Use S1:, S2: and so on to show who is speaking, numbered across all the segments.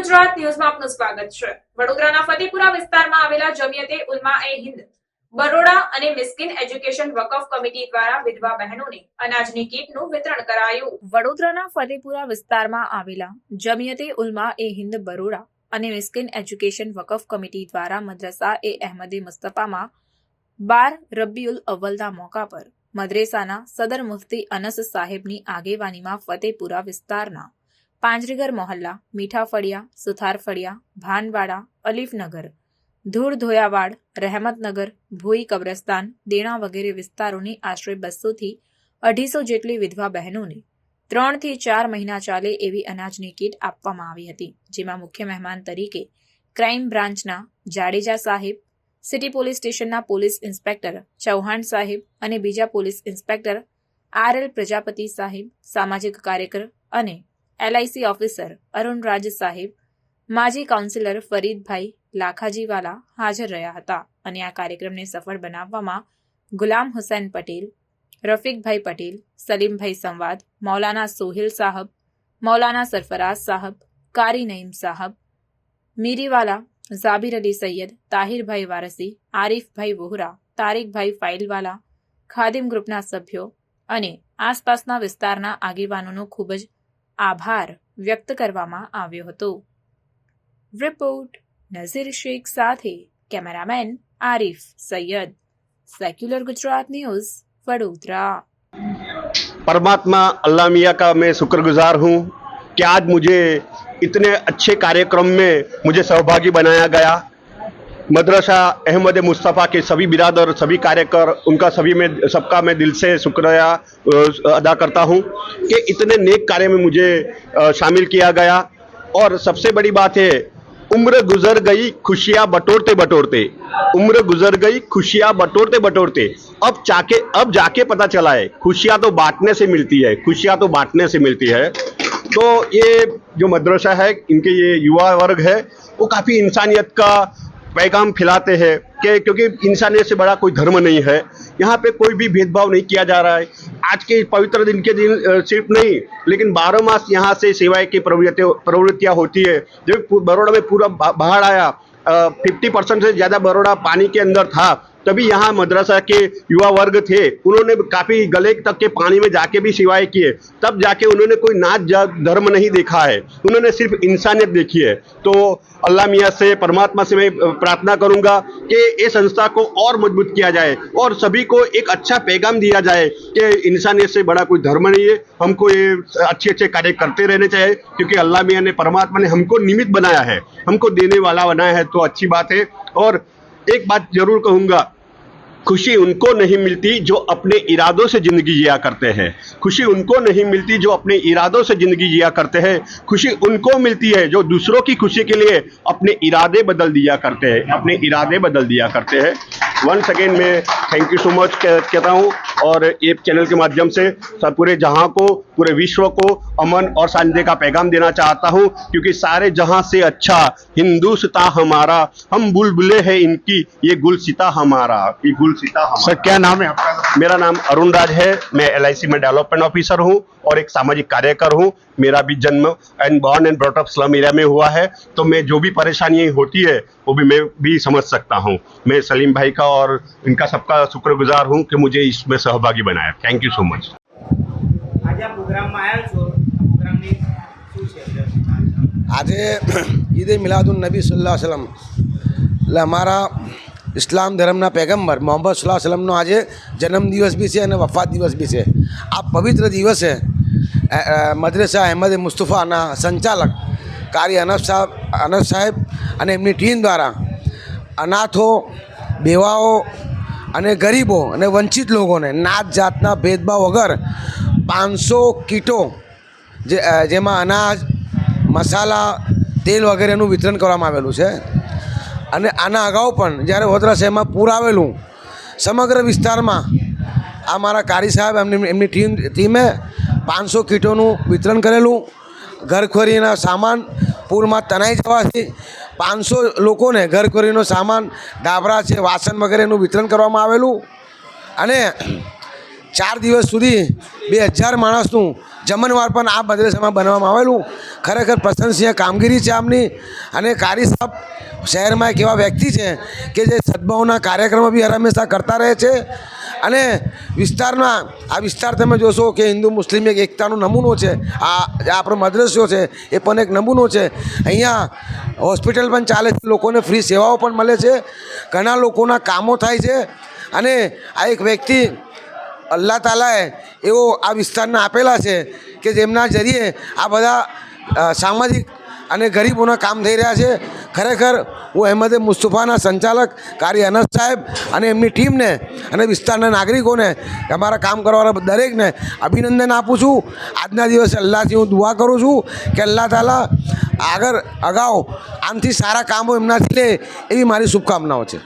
S1: ગુજરાત ન્યૂઝમાં આપનું સ્વાગત છે। વડોદરાના ફતેપુરા વિસ્તારમાં આવેલા જમિયતે ઉલમા-એ હિન્દ બરોડા અને મિસ્કિન એજ્યુકેશન વકફ કમિટી દ્વારા વિધવા બહેનોને અનાજની કીટનું વિતરણ કરાયું। વડોદરાના ફતેપુરા વિસ્તારમાં આવેલા જમિયતે ઉલમા-એ હિન્દ બરોડા અને મિસ્કિન એજ્યુકેશન વકફ કમિટી દ્વારા મદ્રસા-એ અહેમદે મુસ્તફામાં 12 રબીઉલ અવ્વલના મોકા પર મદ્રેસાના સદર મુફ્તી અનસ સાહેબની આગેવાનીમાં ફતેપુરા વિસ્તારના પાંજરીગર મોહલ્લા, મીઠા ફળિયા, સુથાર ફળિયા, ભાનવાડા, અલીફનગર, ધૂળ ધોયાવાડ, રહેમતનગર, ભોઈ કબ્રસ્તાન, દેણા વગેરે વિસ્તારોની આશરે 200 થી 250 જેટલી વિધવા બહેનોને 3 થી 4 મહિના ચાલે એવી અનાજની કીટ આપવામાં આવી હતી, જેમાં મુખ્ય મહેમાન તરીકે ક્રાઇમ બ્રાન્ચના જાડેજા સાહેબ, સિટી પોલીસ સ્ટેશનના પોલીસ ઇન્સ્પેક્ટર ચૌહાણ સાહેબ અને બીજા પોલીસ ઇન્સ્પેક્ટર RL પ્રજાપતિ સાહેબ, સામાજિક કાર્યકર અને LIC ઓફિસર અરુણ રાજ સાહેબ, માજી કાઉન્સિલર ફરીદભાઈ લાખાજીવાલા હાજર રહ્યા હતા અને આ કાર્યક્રમને સફળ બનાવવામાં ગુલામ હુસૈન પટેલ, રફીકભાઈ પટેલ, સલીમભાઈ સંવાદ, મૌલાના સોહિલ સાહબ, મૌલાના સરફરાઝ સાહબ, કારી નઈમ સાહબ, મીરીવાલા, ઝાબિર અલી સૈયદ, તાહિરભાઈ વારસી, આરીફભાઈ વોહરા, તારીકભાઈ ફાઇલવાલા, ખાદિમ ગ્રુપના સભ્યો અને આસપાસના વિસ્તારના આગેવાનોનો ખૂબ જ આભાર વ્યક્ત કરવામાં આવ્યો હતો। રિપોર્ટ નઝીર શેખ સાથે cameraman Arif Syed, secular Gujarat news Vadodara.
S2: परमात्मा अल्लाह मियाँ का मैं शुक्रगुजार हूँ कि आज मुझे इतने अच्छे कार्यक्रम में मुझे सहभागी बनाया गया। मदरसा अहमद मुस्तफ़ा के सभी बिरादर, सभी कार्यकर, उनका सभी में सबका मैं दिल से शुक्रिया अदा करता हूँ कि इतने नेक कार्य में मुझे शामिल किया गया। और सबसे बड़ी बात है, उम्र गुजर गई खुशियाँ बटोरते बटोरते, उम्र गुजर गई खुशियाँ बटोरते बटोरते, अब जाके पता चला है खुशियाँ तो बांटने से मिलती है, खुशियाँ तो बांटने से मिलती है। तो ये जो मदरसा है, इनके ये युवा वर्ग है, वो काफ़ी इंसानियत का पैगाम फैलाते हैं कि क्योंकि इंसानियत से बड़ा कोई धर्म नहीं है। यहाँ पे कोई भी भेदभाव नहीं किया जा रहा है। आज के पवित्र दिन के दिन सिर्फ नहीं, लेकिन 12 मास यहाँ से सेवाएं की प्रवृत्तियाँ होती है। जब बड़ौदा में पूरा बाढ़ आया, 50% से ज़्यादा बड़ौदा पानी के अंदर था, तभी यहाँ मदरसा के युवा वर्ग थे, उन्होंने काफ़ी गले तक के पानी में जाके भी सेवाएं किए। तब जाके उन्होंने कोई नाच धर्म नहीं देखा है, उन्होंने सिर्फ इंसानियत देखी है। तो अल्लाह मियाँ से, परमात्मा से मैं प्रार्थना करूँगा कि ये संस्था को और मजबूत किया जाए और सभी को एक अच्छा पैगाम दिया जाए कि इंसानियत से बड़ा कोई धर्म नहीं है। हमको ये अच्छे अच्छे कार्य करते रहने चाहिए, क्योंकि अल्लाह मियाँ ने, परमात्मा ने हमको निमित्त बनाया है, हमको देने वाला बनाया है, तो अच्छी बात है। और एक बात जरूर कहूँगा, खुशी उनको नहीं मिलती जो अपने इरादों से ज़िंदगी जिया करते हैं। खुशी उनको नहीं मिलती जो अपने इरादों से ज़िंदगी जिया करते हैं। खुशी उनको मिलती है जो दूसरों की खुशी के लिए अपने इरादे बदल दिया करते हैं, अपने इरादे बदल दिया करते हैं। वंस अगेन मैं थैंक यू सो मच कहता हूँ, और ये चैनल के माध्यम से सब पूरे जहां को, पूरे विश्व को अमन और शांति का पैगाम देना चाहता हूँ, क्योंकि सारे जहां से अच्छा हिंदुस्तान हमारा, हम बुलबुले हैं इनकी, ये गुलसिता हमारा, ये गुलसिता हमारा।
S3: सर क्या नाम है आपका?
S2: मेरा नाम अरुण राज है, मैं LIC में डेवलपमेंट ऑफिसर हूँ और एक सामाजिक कार्यकर हूँ। मेरा भी जन्म and born and brought up slum area में हुआ है, तो मैं जो भी परेशानी होती है वो भी मैं भी समझ सकता हूँ। मैं सलीम भाई का और इनका सबका शुक्रगुजार हूँ कि मुझे इसमें सहभागी बनाया। Thank you so much.
S3: आज ईद मिलादुन नबी सल्लल्लाहु अलैहि वसल्लम એટલે અમારા ઇસ્લામ ધર્મના પેગમ્બર મોહમ્મદ સલ્લલ્લાહુ અલૈહિ વસલ્લમનો આજે જન્મદિવસ બી છે અને વફાત દિવસ બી છે। આ પવિત્ર દિવસે મદ્રસા અહેમદ મુસ્તફાના સંચાલક કારી અનસ સાહેબ અને એમની ટીમ દ્વારા અનાથો, બેવાઓ અને ગરીબો અને વંચિત લોકોને નાત જાતના ભેદભાવ વગર 500 કીટો જેમાં અનાજ, મસાલા, તેલ વગેરેનું વિતરણ કરવામાં આવેલું છે। અને આના અગાઉ પણ જ્યારે વડોદરા શહેરમાં પૂર આવેલું, સમગ્ર વિસ્તારમાં આ મારા કારી સાહેબ એમની ટીમે 500 કીટોનું વિતરણ કરેલું। ઘરખોરીના સામાન પૂરમાં તણાઈ જવાથી 500 લોકોને ઘરખોરીનો સામાન, ડાબરા છે, વાસણ વગેરેનું વિતરણ કરવામાં આવેલું। અને 4 દિવસ સુધી 2000 માણસનું જમણવાર પણ આ મદ્રેસામાં બનાવવામાં આવેલું. ખરેખર પ્રશંસનીય કામગીરી છે આમની. અને કારી સાહેબ શહેરમાં એક એવા વ્યક્તિ છે કે જે સદભાવના કાર્યક્રમો બી હર હંમેશા કરતા રહે છે. અને વિસ્તારમાં આ વિસ્તાર તમે જોશો કે હિન્દુ મુસ્લિમ એક એકતાનો નમૂનો છે. આ આપણો મદ્રસો છે એ પણ એક નમૂનો છે. અહીંયા હોસ્પિટલ પણ ચાલે છે, લોકોને ફ્રી સેવાઓ પણ મળે છે, ઘણા લોકોના કામો થાય છે. અને આ એક વ્યક્તિ અલ્લાહ તાલાએ એવો આ વિસ્તારના આપેલા છે કે જેમના જરીએ આ બધા સામાજિક અને ગરીબોના કામ થઈ રહ્યા છે. ખરેખર હું અહેમદ મુસ્તફાના સંચાલક કારી અનસ સાહેબ અને એમની ટીમને અને વિસ્તારના નાગરિકોને અમારા કામ કરવાવાળા દરેકને અભિનંદન આપું છું. આજના દિવસે અલ્લાહથી હું દુઆ કરું છું કે અલ્લાહ તાલા અગાઉ આમથી સારા કામો એમનાથી લે એવી મારી શુભકામનાઓ છે.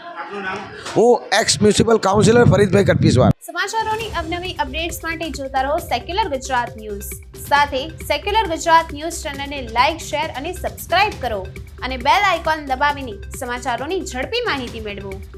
S3: હું એક્સ મ્યુનિસિપલ કાઉન્સિલર ફરીદભાઈ કટપીસવાર.
S4: સમાચારોની અવનવી અપડેટ્સ માટે જોતા રહો સેક્યુલર ગુજરાત ન્યૂઝ. સાથે સેક્યુલર ગુજરાત ન્યૂઝ ચેનલને લાઇક, શેર અને સબસ્ક્રાઇબ કરો અને બેલ આઇકોન દબાવીને સમાચારોની ઝડપી માહિતી મેળવો.